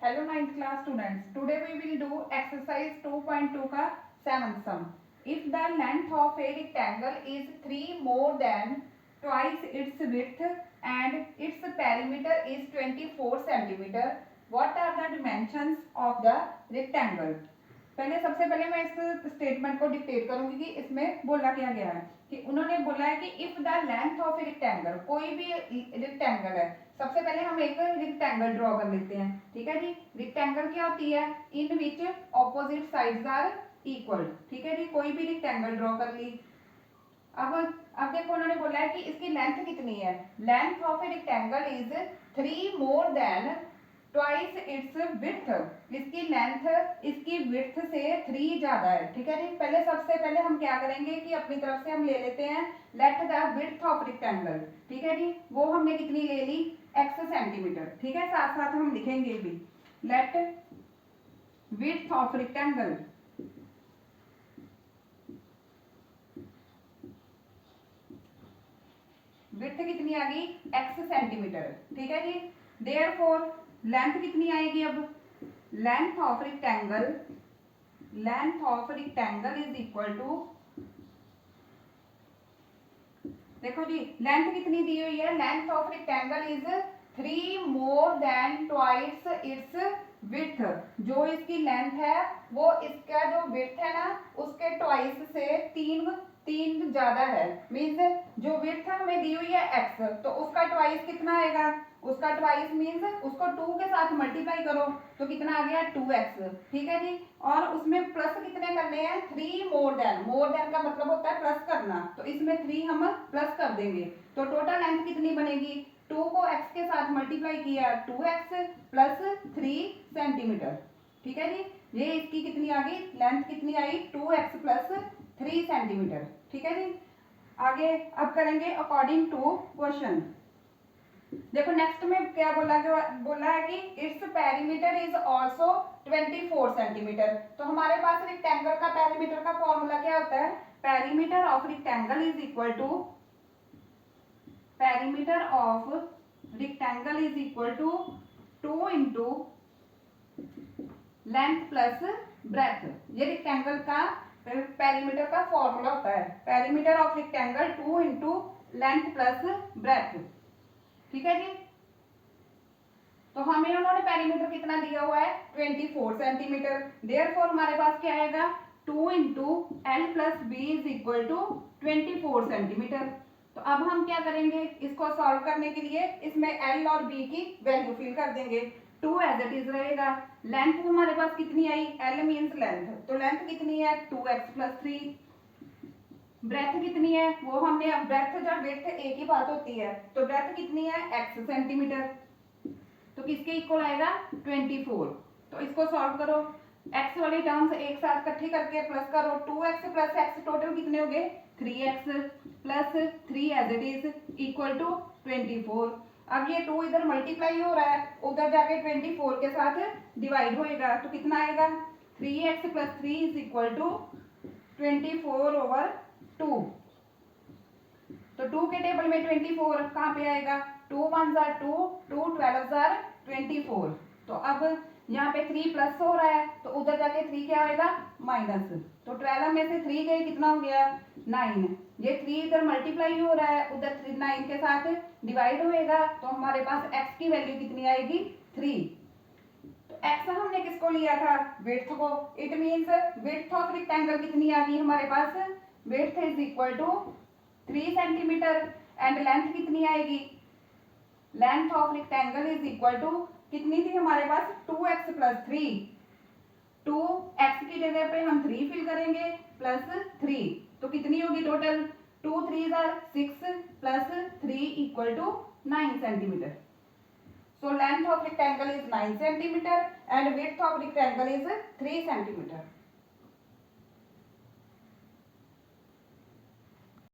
Hello ninth class students. Today we will do exercise 2.2 का seventh sum. If the length of a rectangle is 3 more than twice its width and its perimeter is 24 centimeter, what are the dimensions of the rectangle? सबसे पहले मैं इस statement को dictate करूंगी कि इसमें बोला क्या गया है कि उन्होंने बोला है कि if the length of a rectangle, कोई भी रेक्टेंगल है, सबसे पहले हम एक रेक्टेंगल ड्रॉ कर लेते हैं। ठीक है जी। रेक्टेंगल क्या होती है? इन विच ऑपोजिट साइड्स आर इक्वल। ठीक है जी। कोई भी रेक्टेंगल ड्रॉ कर ली। अब देखो उन्होंने बोला है कि इसकी लेंथ कितनी है। Length of a rectangle is 3 more than twice its width. इसकी लेंथ इसकी विड्थ से 3 ज्यादा है। ठीक है जी। सबसे पहले हम क्या करेंगे कि अपनी तरफ से हम ले लेते हैं let the width of rectangle. ठीक है जी। वो हमने कितनी ले ली? x centimetre. ठीक है। साथ साथ हम लिखेंगे भी let width of rectangle width कितनी आ गई? x centimetre. ठीक है जी। देयरफॉर लेंथ कितनी आएगी? अब length of rectangle is equal to, देखो जी लेंथ कितनी दी हुई है? Length of rectangle is 3 more than twice its width. जो इसकी लेंथ है वो इसका जो विड्थ है ना उसके ट्वाइस से तीन ज्यादा है। मीन्स जो विड्थ हमें दी हुई है x, तो उसका ट्वाइस कितना आएगा? उसका ट्वाइस मीन्स उसको 2 के साथ मल्टीप्लाई करो तो कितना आ गया? 2x। ठीक है जी। और उसमें प्लस कितने करने हैं? 3 मोर देन का मतलब होता है प्लस करना, तो इसमें 3 हम प्लस कर देंगे तो टोटल लेंथ कितनी बनेगी? 2 को x के साथ मल्टीप्लाई किया 2x प्लस 3 सेंटीमीटर। ठीक है जी। ये इसकी कितनी आ गई? लेंथ कितनी आई? 2x plus 3 centimetre. ठीक है जी। आगे अब करेंगे अकॉर्डिंग टू क्वेश्चन। देखो नेक्स्ट में क्या बोला है कि it's perimeter is also 24 centimetre. तो हमारे पास रेक्टेंगल का पेरीमीटर का फॉर्मूला क्या होता है? Perimeter of rectangle is equal to 2 into length plus breadth. ये रेक्टेंगल का पेरीमीटर का फॉर्मूला होता है। Perimeter of rectangle 2 into length plus breadth. ठीक है जी। तो हमें उन्होंने पेरीमीटर कितना दिया हुआ है? 24 सेंटीमीटर। देयरफॉर हमारे पास क्या आएगा? 2 into L plus B is equal to 24 centimetre. तो अब हम क्या करेंगे? इसको सॉल्व करने के लिए इसमें एल और बी की वैल्यू फिल कर देंगे। 2 एज इट इज रहेगा। लेंथ हमारे पास कितनी आई? एल मीन्स लेंथ, तो लेंथ कितनी है? 2x plus 3। ब्रेथ कितनी है? वो हमने, अब ब्रेथ और विड्थ एक ही बात होती है, तो ब्रेथ कितनी है? x centimetre. तो किसके इक्वल आएगा? 24। तो इसको सॉल्व करो। x वाली टर्म्स एक साथ इकट्ठी करके प्लस करो। 2x प्लस x टोटल कितने हो गए? 3x plus 3 as it is equal to 24। अब ये 2 इधर मल्टीप्लाई हो रहा है, उधर जाके 24 के साथ डिवाइड होएगा तो कितना आएगा? 3x plus 3 is equal to 24 over 2। तो 2 के टेबल में 24 कहाँ पे आएगा? 2 1 जार 2, 2 12 जार 24। तो अब यहाँ पे 3 प्लस हो रहा है तो उधर जाके 3 क्या आएगा? माइनस। तो 12 में से 3 गए, कितना हो गया? 9। ये 3 इधर मल्टीप्लाई हो रहा है, उधर 9 के साथ डिवाइड होएगा तो हमारे पास x की वैल्यू कितनी आएगी? 3। तो x हमने किसको लिया था? विड्थ को। It means width of rectangle कितनी आ गई हमारे पास? Width is equal to 3 centimetre and length कितनी आएगी? Length of rectangle is equal to कितनी थी हमारे पास? 2x plus 3। 2x की जगह पे हम 3 फिल करेंगे प्लस 3, तो कितनी होगी total? 2 3 are 6 plus 3 equal to 9 centimetre. So length of rectangle is 9 centimeter and width of rectangle is 3 centimeter.